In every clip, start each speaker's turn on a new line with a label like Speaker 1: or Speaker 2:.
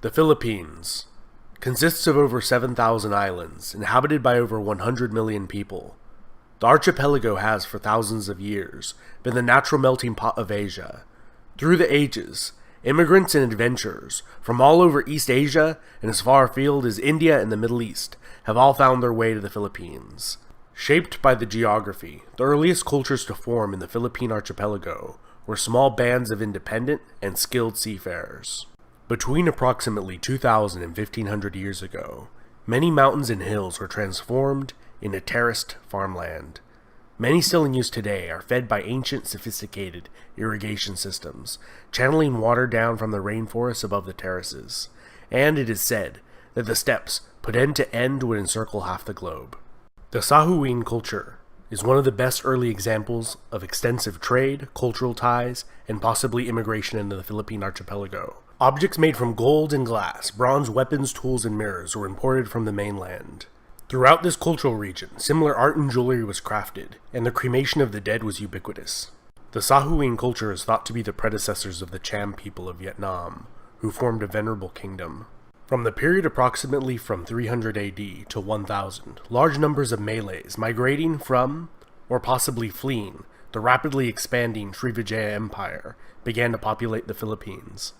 Speaker 1: The Philippines consists of over 7,000 islands, inhabited by over 100 million people. The archipelago has, for thousands of years, been the natural melting pot of Asia. Through the ages, immigrants and adventurers from all over East Asia and as far afield as India and the Middle East have all found their way to the Philippines. Shaped by the geography, the earliest cultures to form in the Philippine archipelago were small bands of independent and skilled seafarers. Between approximately 2,000 and 1,500 years ago, many mountains and hills were transformed into terraced farmland. Many still in use today are fed by ancient, sophisticated irrigation systems, channeling water down from the rainforests above the terraces, and it is said that the steppes, put end to end, would encircle half the globe. The Sahuin culture is one of the best early examples of extensive trade, cultural ties, and possibly immigration into the Philippine archipelago. Objects made from gold and glass, bronze weapons, tools, and mirrors were imported from the mainland. Throughout this cultural region, similar art and jewelry was crafted, and the cremation of the dead was ubiquitous. The Sahuin culture is thought to be the predecessors of the Cham people of Vietnam, who formed a venerable kingdom. From the period approximately from 300 AD to 1000, large numbers of Malays migrating from, or possibly fleeing, the rapidly expanding Srivijaya Empire began to populate the Philippines.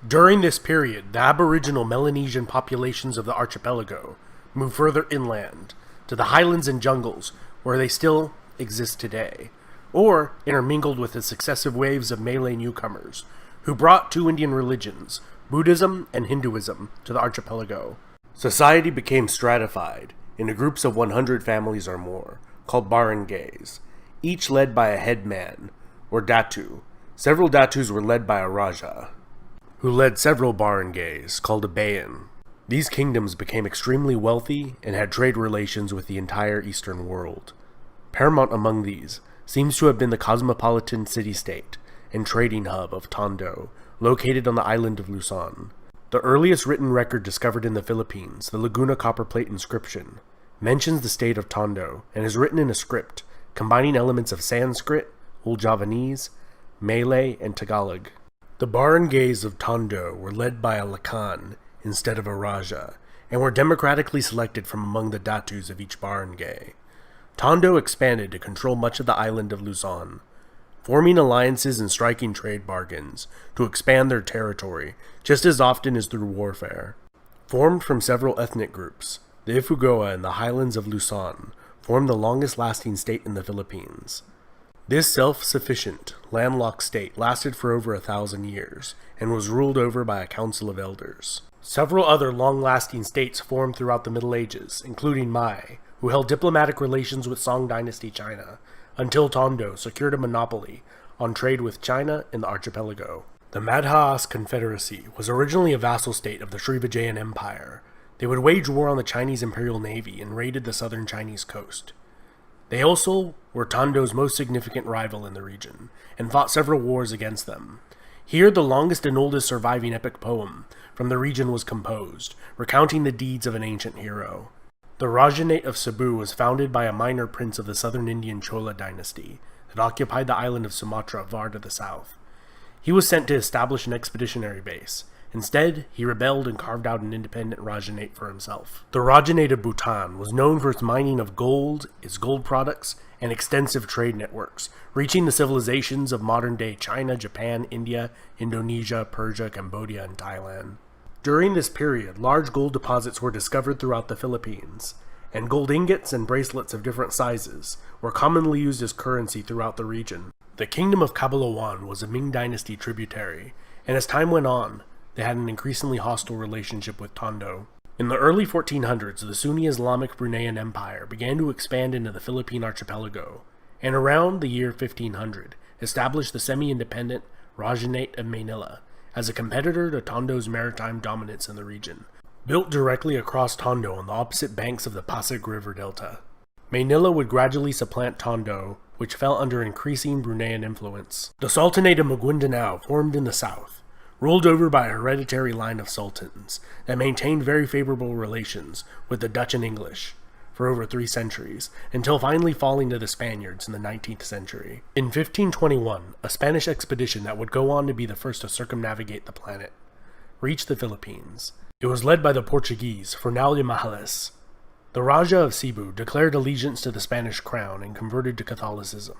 Speaker 1: During this period, the aboriginal Melanesian populations of the archipelago moved further inland, to the highlands and jungles where they still exist today, or intermingled with the successive waves of Malay newcomers, who brought two Indian religions, Buddhism and Hinduism, to the archipelago. Society became stratified into groups of 100 families or more, called barangays, each led by a headman, or datu. Several datus were led by a raja, who led several barangays, called a bayan. These kingdoms became extremely wealthy and had trade relations with the entire Eastern world. Paramount among these seems to have been the cosmopolitan city-state and trading hub of Tondo, located on the island of Luzon. The earliest written record discovered in the Philippines, the Laguna copperplate inscription, mentions the state of Tondo and is written in a script combining elements of Sanskrit, Old Javanese, Malay, and Tagalog. The barangays of Tondo were led by a lakan instead of a raja, and were democratically selected from among the datus of each barangay. Tondo expanded to control much of the island of Luzon, forming alliances and striking trade bargains to expand their territory just as often as through warfare. Formed from several ethnic groups, the Ifugao in the highlands of Luzon formed the longest-lasting state in the Philippines. This self-sufficient, landlocked state lasted for over 1,000 years, and was ruled over by a council of elders. Several other long-lasting states formed throughout the Middle Ages, including Mai, who held diplomatic relations with Song Dynasty China, until Tondo secured a monopoly on trade with China in the archipelago. The Madhas Confederacy was originally a vassal state of the Srivijayan Empire. They would wage war on the Chinese Imperial Navy and raided the southern Chinese coast. They also were Tondo's most significant rival in the region, and fought several wars against them. Here the longest and oldest surviving epic poem from the region was composed, recounting the deeds of an ancient hero. The Rajanate of Cebu was founded by a minor prince of the southern Indian Chola dynasty that occupied the island of Sumatra far to the south. He was sent to establish an expeditionary base. Instead, he rebelled and carved out an independent Rajanate for himself. The Rajanate of Bhutan was known for its mining of gold, its gold products, and extensive trade networks, reaching the civilizations of modern-day China, Japan, India, Indonesia, Persia, Cambodia, and Thailand. During this period, large gold deposits were discovered throughout the Philippines, and gold ingots and bracelets of different sizes were commonly used as currency throughout the region. The kingdom of Cabalawan was a Ming dynasty tributary, and as time went on, they had an increasingly hostile relationship with Tondo. In the early 1400s, the Sunni Islamic Bruneian Empire began to expand into the Philippine archipelago, and around the year 1500, established the semi-independent Rajanate of Manila as a competitor to Tondo's maritime dominance in the region. Built directly across Tondo on the opposite banks of the Pasig River Delta, Manila would gradually supplant Tondo, which fell under increasing Bruneian influence. The Sultanate of Maguindanao formed in the south, ruled over by a hereditary line of sultans that maintained very favorable relations with the Dutch and English for over 3 centuries, until finally falling to the Spaniards in the 19th century. In 1521, a Spanish expedition that would go on to be the first to circumnavigate the planet reached the Philippines. It was led by the Portuguese, Fernão de Magalhães. The Raja of Cebu declared allegiance to the Spanish crown and converted to Catholicism.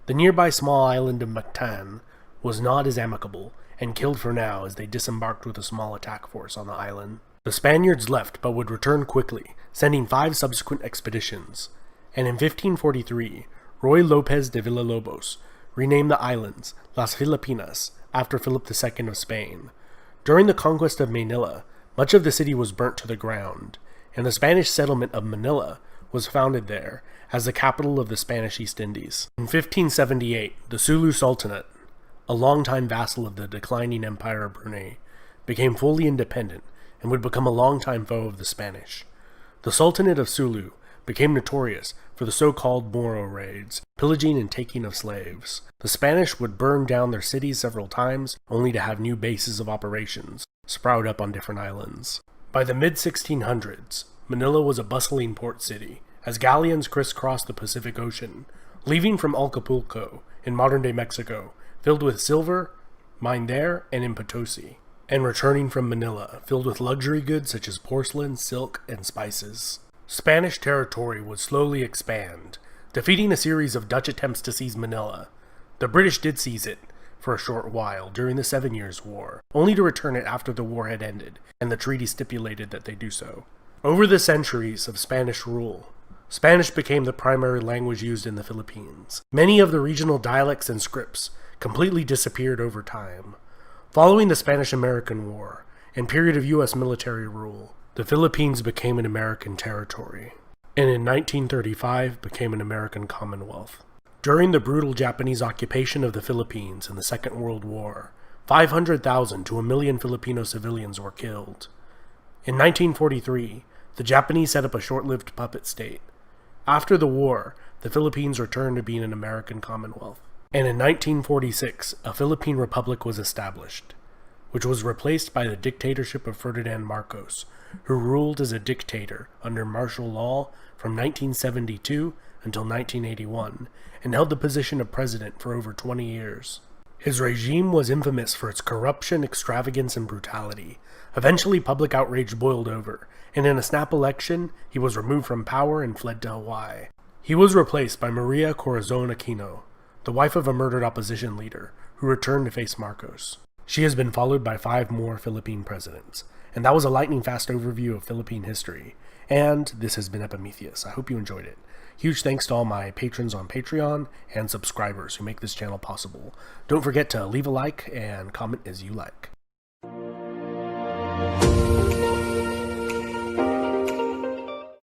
Speaker 1: The nearby small island of Mactan was not as amicable and killed Fernão as they disembarked with a small attack force on the island. The Spaniards left but would return quickly, sending 5 subsequent expeditions, and in 1543, Ruy López de Villalobos renamed the islands Las Filipinas after Philip II of Spain. During the conquest of Manila, much of the city was burnt to the ground, and the Spanish settlement of Manila was founded there as the capital of the Spanish East Indies. In 1578, the Sulu Sultanate, a longtime vassal of the declining Empire of Brunei, became fully independent and would become a longtime foe of the Spanish. The Sultanate of Sulu became notorious for the so-called Moro raids, pillaging and taking of slaves. The Spanish would burn down their cities several times, only to have new bases of operations sprout up on different islands. By the mid-1600s, Manila was a bustling port city, as galleons crisscrossed the Pacific Ocean, leaving from Acapulco, in modern-day Mexico, filled with silver, mined there and in Potosi, and returning from Manila, filled with luxury goods such as porcelain, silk, and spices. Spanish territory would slowly expand, defeating a series of Dutch attempts to seize Manila. The British did seize it for a short while during the 7 Years' War, only to return it after the war had ended, and the treaty stipulated that they do so. Over the centuries of Spanish rule, Spanish became the primary language used in the Philippines. Many of the regional dialects and scripts completely disappeared over time. Following the Spanish-American War and period of U.S. military rule, the Philippines became an American territory, and in 1935 became an American Commonwealth. During the brutal Japanese occupation of the Philippines in the Second World War, 500,000 to 1 million Filipino civilians were killed. In 1943, the Japanese set up a short-lived puppet state. After the war, the Philippines returned to being an American Commonwealth. And in 1946, a Philippine Republic was established, which was replaced by the dictatorship of Ferdinand Marcos, who ruled as a dictator under martial law from 1972 until 1981, and held the position of president for over 20 years. His regime was infamous for its corruption, extravagance, and brutality. Eventually, public outrage boiled over, and in a snap election, he was removed from power and fled to Hawaii. He was replaced by Maria Corazon Aquino, the wife of a murdered opposition leader, who returned to face Marcos. She has been followed by 5 more Philippine presidents. And that was a lightning-fast overview of Philippine history. And this has been Epimetheus. I hope you enjoyed it. Huge thanks to all my patrons on Patreon and subscribers who make this channel possible. Don't forget to leave a like and comment as you like.